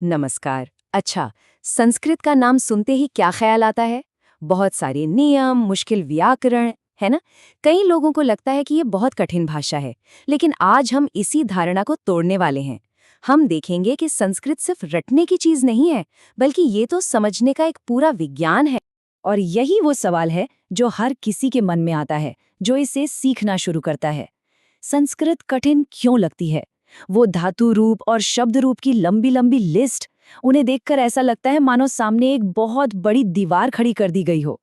नमस्कार। अच्छा, संस्कृत का नाम सुनते ही क्या ख्याल आता है? बहुत सारे नियम, मुश्किल व्याकरण, है ना? कई लोगों को लगता है कि ये बहुत कठिन भाषा है, लेकिन आज हम इसी धारणा को तोड़ने वाले हैं। हम देखेंगे कि संस्कृत सिर्फ रटने की चीज नहीं है, बल्कि ये तो समझने का एक पूरा विज्ञान है। और यही वो सवाल है जो हर किसी के मन में आता है, जो इसे सीखना शुरू करता है। संस्कृत कठिन क्यों लगती है? वो धातु रूप और शब्द रूप की लंबी लंबी लिस्ट, उन्हें देखकर ऐसा लगता है मानो सामने एक बहुत बड़ी दीवार खड़ी कर दी गई हो।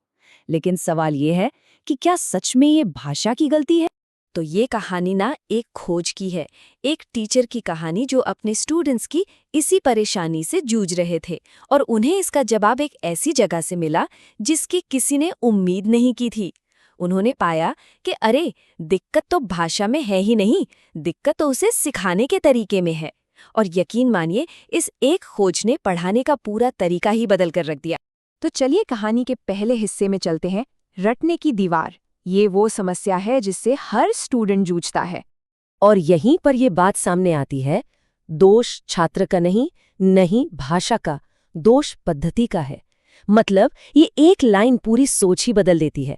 लेकिन सवाल ये है कि क्या सच में ये भाषा की गलती है? तो ये कहानी ना एक खोज की है, एक टीचर की कहानी जो अपने स्टूडेंट्स की इसी परेशानी से जूझ रहे थे और उन्हें इसका जवाब एक ऐसी जगह से मिला जिसकी किसी ने उम्मीद नहीं की थी। उन्होंने पाया कि अरे, दिक्कत तो भाषा में है ही नहीं, दिक्कत तो उसे सिखाने के तरीके में है। और यकीन मानिए, इस एक खोज ने पढ़ाने का पूरा तरीका ही बदल कर रख दिया। तो चलिए कहानी के पहले हिस्से में चलते हैं। रटने की दीवार, ये वो समस्या है जिससे हर स्टूडेंट जूझता है। और यहीं पर ये बात सामने आती है, दोष छात्र का नहीं, नहीं भाषा का, दोष पद्धति का है। मतलब ये एक लाइन पूरी सोच ही बदल देती है।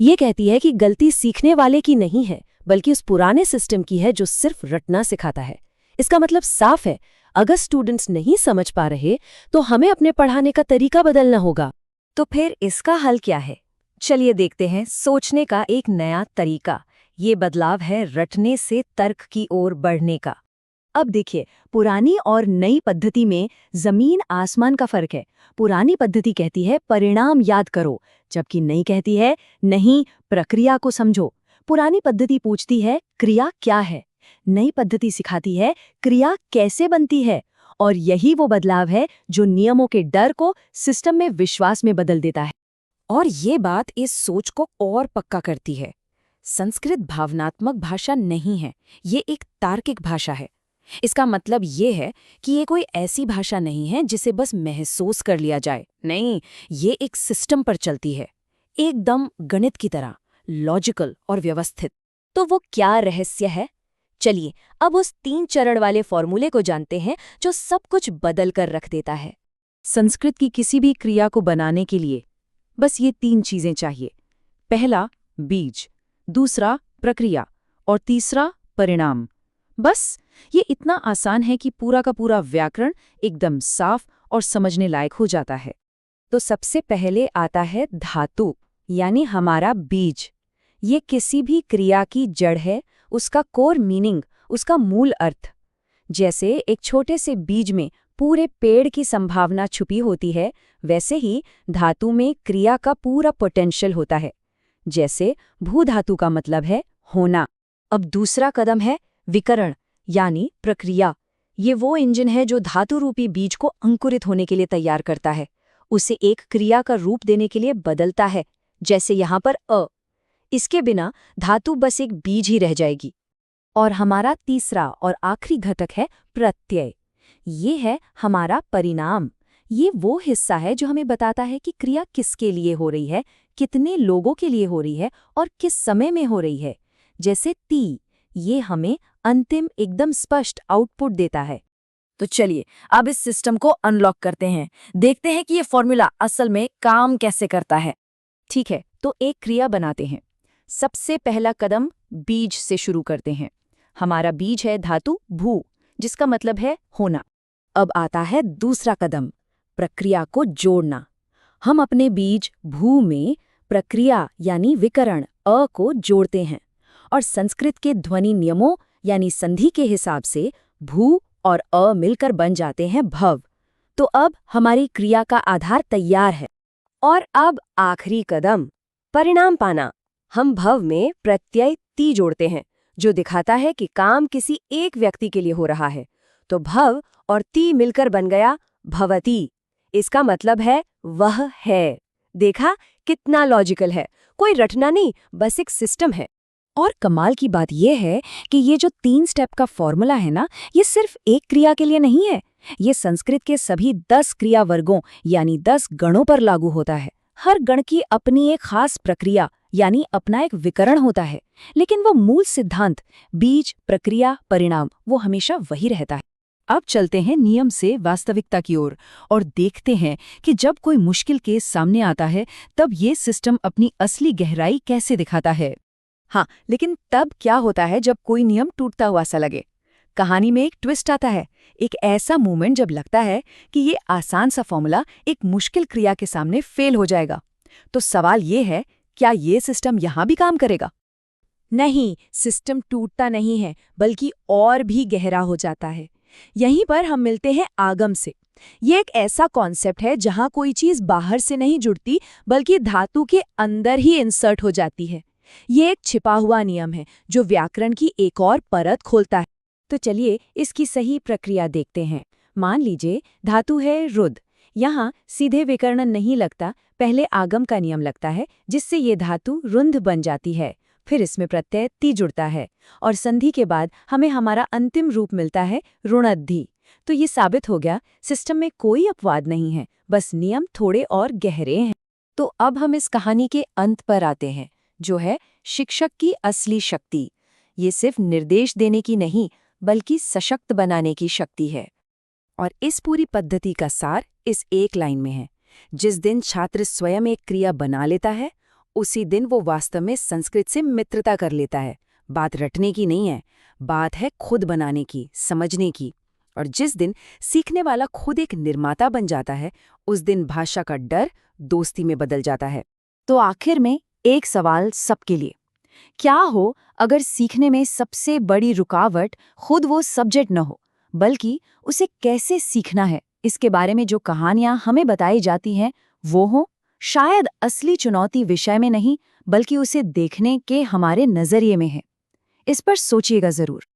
ये कहती है कि गलती सीखने वाले की नहीं है, बल्कि उस पुराने सिस्टम की है जो सिर्फ रटना सिखाता है। इसका मतलब साफ है, अगर स्टूडेंट्स नहीं समझ पा रहे तो हमें अपने पढ़ाने का तरीका बदलना होगा। तो फिर इसका हल क्या है? चलिए देखते हैं सोचने का एक नया तरीका। ये बदलाव है रटने से तर्क की ओर बढ़ने का। अब देखिए, पुरानी और नई पद्धति में जमीन आसमान का फर्क है। पुरानी पद्धति कहती है परिणाम याद करो, जबकि नई कहती है नहीं, प्रक्रिया को समझो। पुरानी पद्धति पूछती है क्रिया क्या है, नई पद्धति सिखाती है क्रिया कैसे बनती है। और यही वो बदलाव है जो नियमों के डर को सिस्टम में विश्वास में बदल देता है। और ये बात इस सोच को और पक्का करती है। संस्कृत भावनात्मक भाषा नहीं है, ये एक तार्किक भाषा है। इसका मतलब ये है कि ये कोई ऐसी भाषा नहीं है जिसे बस महसूस कर लिया जाए। नहीं, ये एक सिस्टम पर चलती है, एकदम गणित की तरह, लॉजिकल और व्यवस्थित। तो वो क्या रहस्य है? चलिए अब उस 3 चरण वाले फॉर्मूले को जानते हैं जो सब कुछ बदल कर रख देता है। संस्कृत की किसी भी क्रिया को बनाने के लिए बस ये 3 चीजें चाहिए। पहला बीज, दूसरा प्रक्रिया और तीसरा परिणाम। बस ये इतना आसान है कि पूरा का पूरा व्याकरण एकदम साफ और समझने लायक हो जाता है। तो सबसे पहले आता है धातु, यानी हमारा बीज। ये किसी भी क्रिया की जड़ है, उसका कोर मीनिंग, उसका मूल अर्थ। जैसे एक छोटे से बीज में पूरे पेड़ की संभावना छुपी होती है, वैसे ही धातु में क्रिया का पूरा पोटेंशियल होता है। जैसे भू धातु का मतलब है होना। अब दूसरा कदम है विकरण, यानी प्रक्रिया। ये वो इंजन है जो धातु रूपी बीज को अंकुरित होने के लिए तैयार करता है, उसे एक क्रिया का रूप देने के लिए बदलता है। जैसे यहाँ पर अ। इसके बिना धातु बस एक बीज ही रह जाएगी। और हमारा तीसरा और आखिरी घटक है प्रत्यय। ये है हमारा परिणाम। ये वो हिस्सा है जो हमें बताता है कि क्रिया किसके लिए हो रही है, कितने लोगों के लिए हो रही है और किस समय में हो रही है। जैसे ती, ये हमें अंतिम एकदम स्पष्ट आउटपुट देता है। तो चलिए अब इस सिस्टम को अनलॉक करते हैं, देखते हैं कि ये फॉर्मूला असल में काम कैसे करता है। ठीक है, तो एक क्रिया बनाते हैं। सबसे पहला कदम बीज से शुरू करते हैं। हमारा बीज है धातु भू, जिसका मतलब है होना। अब आता है दूसरा कदम, प्रक्रिया को जोड़ना। हम अपने बीज भू में प्रक्रिया यानी विकरण अ को जोड़ते हैं और संस्कृत के ध्वनि नियमों यानी संधि के हिसाब से भू और अ मिलकर बन जाते हैं भव। तो अब हमारी क्रिया का आधार तैयार है। और अब आखिरी कदम, परिणाम पाना। हम भव में प्रत्यय ती जोड़ते हैं, जो दिखाता है कि काम किसी एक व्यक्ति के लिए हो रहा है। तो भव और ती मिलकर बन गया भवती। इसका मतलब है वह है। देखा कितना लॉजिकल है, कोई रटना नहीं, बस एक सिस्टम है। और कमाल की बात यह है कि ये जो 3 स्टेप का फॉर्मूला है ना, ये सिर्फ एक क्रिया के लिए नहीं है। ये संस्कृत के सभी 10 क्रिया वर्गों यानी 10 गणों पर लागू होता है। हर गण की अपनी एक खास प्रक्रिया यानी अपना एक विकरण होता है, लेकिन वो मूल सिद्धांत बीज प्रक्रिया परिणाम वो हमेशा वही रहता है। अब चलते हैं नियम से वास्तविकता की ओर और देखते हैं कि जब कोई मुश्किल केस सामने आता है तब ये सिस्टम अपनी असली गहराई कैसे दिखाता है। हाँ, लेकिन तब क्या होता है जब कोई नियम टूटता हुआ सा लगे। कहानी में एक ट्विस्ट आता है, एक ऐसा मोमेंट जब लगता है कि ये आसान सा फॉर्मूला एक मुश्किल क्रिया के सामने फेल हो जाएगा। तो सवाल ये है, क्या ये सिस्टम यहाँ भी काम करेगा? नहीं, सिस्टम टूटता नहीं है, बल्कि और भी गहरा हो जाता है। यहीं पर हम मिलते हैं आगम से। ये एक ऐसा कॉन्सेप्ट है जहां कोई चीज बाहर से नहीं जुड़ती, बल्कि धातु के अंदर ही इंसर्ट हो जाती है। ये एक छिपा हुआ नियम है जो व्याकरण की एक और परत खोलता है। तो चलिए इसकी सही प्रक्रिया देखते हैं। मान लीजिए धातु है रुद्र। यहाँ सीधे विकर्ण नहीं लगता, पहले आगम का नियम लगता है जिससे ये धातु रुंध बन जाती है। फिर इसमें प्रत्यय ती जुड़ता है और संधि के बाद हमें हमारा अंतिम रूप मिलता है ऋणद्धि। तो ये साबित हो गया सिस्टम में कोई अपवाद नहीं है, बस नियम थोड़े और गहरे हैं। तो अब हम इस कहानी के अंत पर आते हैं, जो है शिक्षक की असली शक्ति। ये सिर्फ निर्देश देने की नहीं, बल्कि सशक्त बनाने की शक्ति है। और इस पूरी पद्धति का सार इस एक लाइन में है। जिस दिन छात्र स्वयं एक क्रिया बना लेता है, उसी दिन वो वास्तव में संस्कृत से मित्रता कर लेता है। बात रटने की नहीं है, बात है खुद बनाने की, समझने की। और जिस दिन सीखने वाला खुद एक निर्माता बन जाता है, उस दिन भाषा का डर दोस्ती में बदल जाता है। तो आखिर में एक सवाल सबके लिए, क्या हो अगर सीखने में सबसे बड़ी रुकावट खुद वो सब्जेक्ट न हो, बल्कि उसे कैसे सीखना है इसके बारे में जो कहानियां हमें बताई जाती हैं वो हो? शायद असली चुनौती विषय में नहीं, बल्कि उसे देखने के हमारे नजरिए में है। इस पर सोचिएगा जरूर।